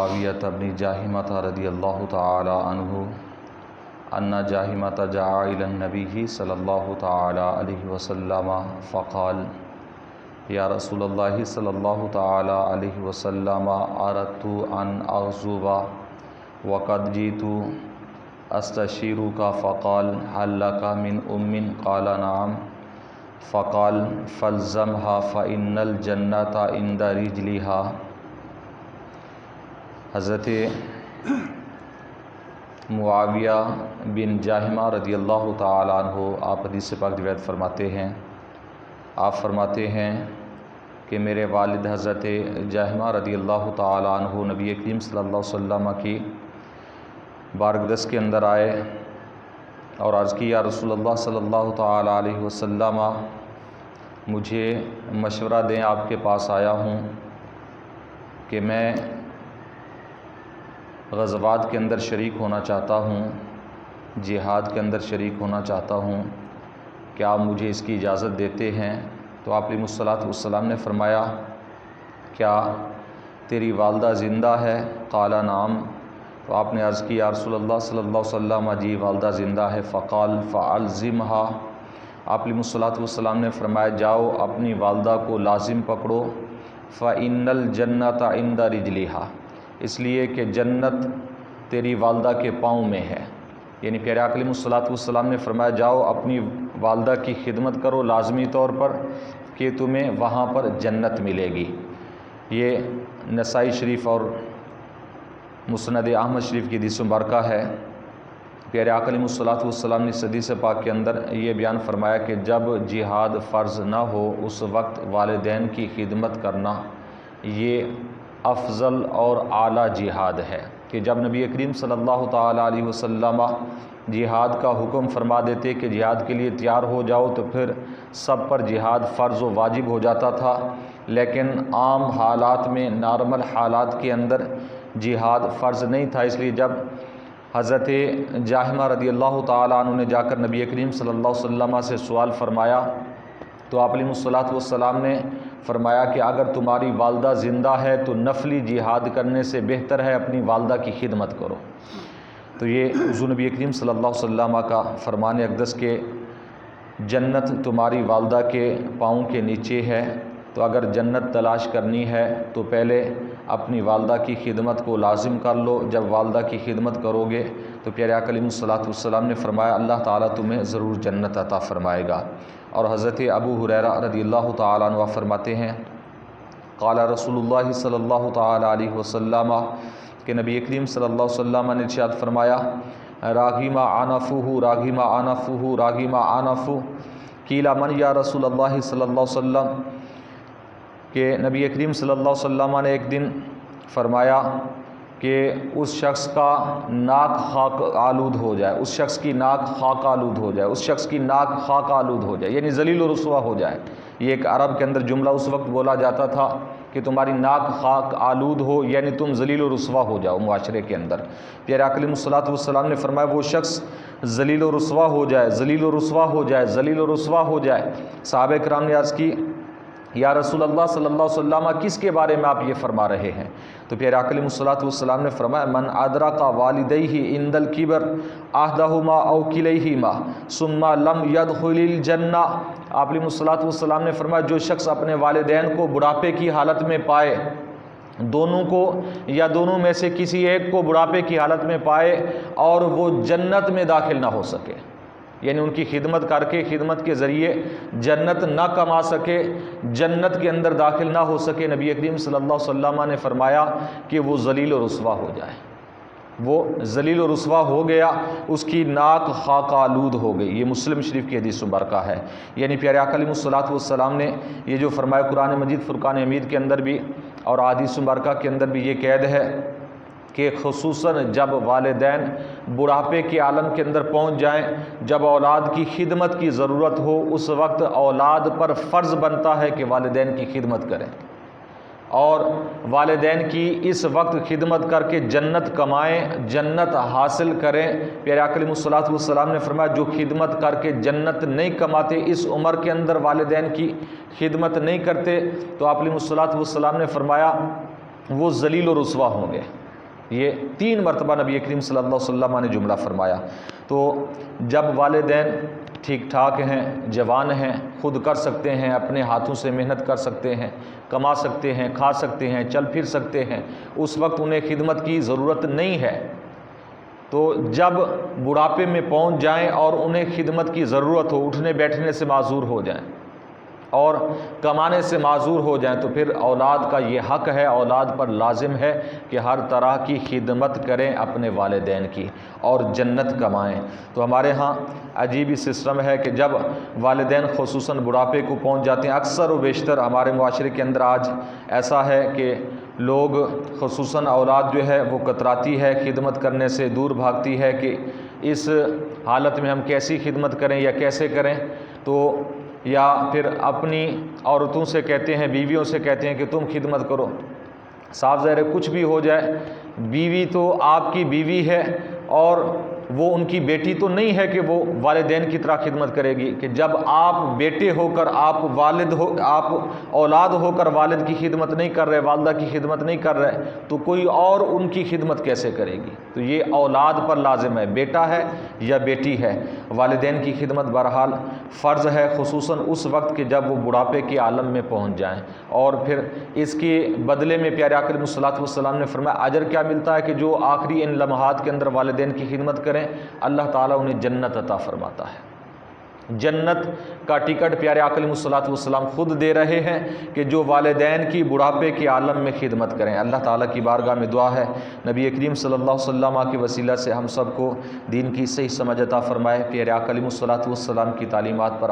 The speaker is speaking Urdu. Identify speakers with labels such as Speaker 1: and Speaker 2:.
Speaker 1: معاویۃ بن جاہمۃ رضی اللہ تعالی عنہ ان جاہمۃ جاء الی النبی صلی اللہ تعالی علیہ وسلم فقال یا رسول اللہ صلی اللہ تعالی علیہ وسلم اردت ان اغزو وقد جئت استشیرک فقال هل لک من ام قال نعم فقال فالزمها فإن الجنة عند رجلها۔ حضرت معاویہ بن جاہمہ رضی اللہ تعالی عنہ آپ حدیث پاک روایت فرماتے ہیں، آپ فرماتے ہیں کہ میرے والد حضرت جاہمہ رضی اللہ تعالی عنہ نبی کریم صلی اللہ علیہ وسلم کی بارگدس کے اندر آئے اور عرض کی یا رسول اللہ صلی اللہ تعالی علیہ وسلم مجھے مشورہ دیں، آپ کے پاس آیا ہوں کہ میں غزوات کے اندر شریک ہونا چاہتا ہوں، جہاد کے اندر شریک ہونا چاہتا ہوں، کیا آپ مجھے اس کی اجازت دیتے ہیں؟ تو آپ علیہ الصلوۃ والسلام نے فرمایا کیا تیری والدہ زندہ ہے؟ قال نعم۔ تو آپ نے عرض کی یا رسول اللہ صلی اللہ علیہ وسلم جی والدہ زندہ ہے۔ فقال فالزمها۔ آپ علیہ الصلوۃ والسلام نے فرمایا جاؤ اپنی والدہ کو لازم پکڑو، فإن الجنة عند رجلها، اس لیے کہ جنت تیری والدہ کے پاؤں میں ہے۔ یعنی پیارے آقا علیہ الصلوۃ والسلام نے فرمایا جاؤ اپنی والدہ کی خدمت کرو لازمی طور پر کہ تمہیں وہاں پر جنت ملے گی۔ یہ نسائی شریف اور مسند احمد شریف کی حدیث مبارکہ ہے۔ پیارے آقا علیہ الصلوۃ والسلام نے اس حدیث پاک کے اندر یہ بیان فرمایا کہ جب جہاد فرض نہ ہو اس وقت والدین کی خدمت کرنا یہ افضل اور اعلیٰ جہاد ہے، کہ جب نبی کریم صلی اللہ تعالی علیہ وسلم جہاد کا حکم فرما دیتے کہ جہاد کے لیے تیار ہو جاؤ تو پھر سب پر جہاد فرض و واجب ہو جاتا تھا، لیکن عام حالات میں نارمل حالات کے اندر جہاد فرض نہیں تھا۔ اس لیے جب حضرت جاہمہ رضی اللہ تعالی عنہ نے جا کر نبی کریم صلی اللہ علیہ وسلم سے سوال فرمایا تو آپ علیہ الصلوۃ والسلام نے فرمایا کہ اگر تمہاری والدہ زندہ ہے تو نفلی جہاد کرنے سے بہتر ہے اپنی والدہ کی خدمت کرو۔ تو یہ حضور نبی کریم صلی اللہ علیہ وسلم کا فرمان اقدس کہ جنت تمہاری والدہ کے پاؤں کے نیچے ہے، تو اگر جنت تلاش کرنی ہے تو پہلے اپنی والدہ کی خدمت کو لازم کر لو۔ جب والدہ کی خدمت کرو گے تو پیارے آقا علیہ الصلوۃ والسلام نے فرمایا اللہ تعالیٰ تمہیں ضرور جنت عطا فرمائے گا۔ اور حضرت ابو ہریرہ رضی اللہ تعالیٰ عنہ فرماتے ہیں قال رسول اللہ صلی اللہ تعالی علیہ وسلم کہ نبی کریم صلی اللہ علیہ وسلم نے ارشاد فرمایا راغم عنفہ راغم عنفہ راغم عنفہ قیل من یا رسول اللہ صلی اللہ علیہ وسلم، کہ نبی کریم صلی اللہ علیہ وسلم نے ایک دن فرمایا کہ اس شخص کا ناک خاک آلود ہو جائے، اس شخص کی ناک خاک آلود ہو جائے، اس شخص کی ناک خاک آلود ہو جائے، یعنی ذلیل و رسوا ہو جائے۔ یہ ایک عرب کے اندر جملہ اس وقت بولا جاتا تھا کہ تمہاری ناک خاک آلود ہو، یعنی تم ذلیل و رسوا ہو جاؤ معاشرے کے اندر۔ پیارے آقا علیہ الصلوۃ والسلام نے فرمایا وہ شخص ذلیل و رسوا ہو جائے، ذلیل و رسوا ہو جائے، ذلیل و رسوا ہو جائے۔ صحابہ کرام نے عرض کی یا رسول اللہ صلی اللہ علیہ وسلم کس کے بارے میں آپ یہ فرما رہے ہیں؟ تو پیارے آقا علیہ الصلوۃ والسلام نے فرمایا من ادرک والدیہ عند الکبر احدہما او کلیہما ثم لم يدخل الجنہ۔ آپ علیہ الصلوۃ والسلام نے فرمایا جو شخص اپنے والدین کو بڑھاپے کی حالت میں پائے، دونوں کو یا دونوں میں سے کسی ایک کو بڑھاپے کی حالت میں پائے اور وہ جنت میں داخل نہ ہو سکے، یعنی ان کی خدمت کر کے خدمت کے ذریعے جنت نہ کما سکے، جنت کے اندر داخل نہ ہو سکے، نبی کریم صلی اللہ علیہ وسلم نے فرمایا کہ وہ ذلیل و رسوا ہو جائے، وہ ذلیل و رسوا ہو گیا، اس کی ناک خاک آلود ہو گئی۔ یہ مسلم شریف کی حدیث مبارکہ ہے۔ یعنی پیارے آقا علیہ الصلوۃ والسلام نے یہ جو فرمایا قرآن مجید فرقان حمید کے اندر بھی اور احادیث مبارکہ کے اندر بھی یہ قید ہے کہ خصوصاً جب والدین بڑھاپے کے عالم کے اندر پہنچ جائیں، جب اولاد کی خدمت کی ضرورت ہو، اس وقت اولاد پر فرض بنتا ہے کہ والدین کی خدمت کریں اور والدین کی اس وقت خدمت کر کے جنت کمائیں، جنت حاصل کریں۔ پیارے آقا علیہ الصلوۃ والسلام نے فرمایا جو خدمت کر کے جنت نہیں کماتے، اس عمر کے اندر والدین کی خدمت نہیں کرتے، تو آپ علیہ الصلوۃ والسلام نے فرمایا وہ ذلیل و رسوا ہوں گے۔ یہ 3 مرتبہ نبی کریم صلی اللہ علیہ وسلم نے جملہ فرمایا۔ تو جب والدین ٹھیک ٹھاک ہیں، جوان ہیں، خود کر سکتے ہیں، اپنے ہاتھوں سے محنت کر سکتے ہیں، کما سکتے ہیں، کھا سکتے ہیں، چل پھر سکتے ہیں، اس وقت انہیں خدمت کی ضرورت نہیں ہے۔ تو جب بڑھاپے میں پہنچ جائیں اور انہیں خدمت کی ضرورت ہو، اٹھنے بیٹھنے سے معذور ہو جائیں اور کمانے سے معذور ہو جائیں، تو پھر اولاد کا یہ حق ہے، اولاد پر لازم ہے کہ ہر طرح کی خدمت کریں اپنے والدین کی اور جنت کمائیں۔ تو ہمارے ہاں عجیب ہی سسٹم ہے کہ جب والدین خصوصاً بڑھاپے کو پہنچ جاتے ہیں، اکثر و بیشتر ہمارے معاشرے کے اندر آج ایسا ہے کہ لوگ خصوصاً اولاد جو ہے وہ کتراتی ہے، خدمت کرنے سے دور بھاگتی ہے کہ اس حالت میں ہم کیسی خدمت کریں یا کیسے کریں، تو یا پھر اپنی عورتوں سے کہتے ہیں، بیویوں سے کہتے ہیں کہ تم خدمت کرو۔ صاف ظاہر ہے کچھ بھی ہو جائے، بیوی تو آپ کی بیوی ہے اور وہ ان کی بیٹی تو نہیں ہے کہ وہ والدین کی طرح خدمت کرے گی۔ کہ جب آپ بیٹے ہو کر آپ اولاد ہو کر والد کی خدمت نہیں کر رہے، والدہ کی خدمت نہیں کر رہے، تو کوئی اور ان کی خدمت کیسے کرے گی؟ تو یہ اولاد پر لازم ہے، بیٹا ہے یا بیٹی ہے، والدین کی خدمت بہرحال فرض ہے، خصوصاً اس وقت کہ جب وہ بڑھاپے کے عالم میں پہنچ جائیں۔ اور پھر اس کے بدلے میں پیارے آقا علیہ الصلوۃ والسلام نے فرمایا اجر کیا ملتا ہے کہ جو آخری ان لمحات کے اندر والدین کی خدمت کریں، اللہ تعالیٰ انہیں جنت عطا فرماتا ہے۔ جنت کا ٹکٹ پیارے آقا علیہ الصلوۃ والسلام خود دے رہے ہیں کہ جو والدین کی بڑھاپے کے عالم میں خدمت کریں۔ اللہ تعالیٰ کی بارگاہ میں دعا ہے نبی کریم صلی اللہ علیہ وسلم کے وسیلہ سے ہم سب کو دین کی صحیح سمجھ عطا فرمائے، پیارے آقا علیہ الصلوۃ والسلام کی تعلیمات پر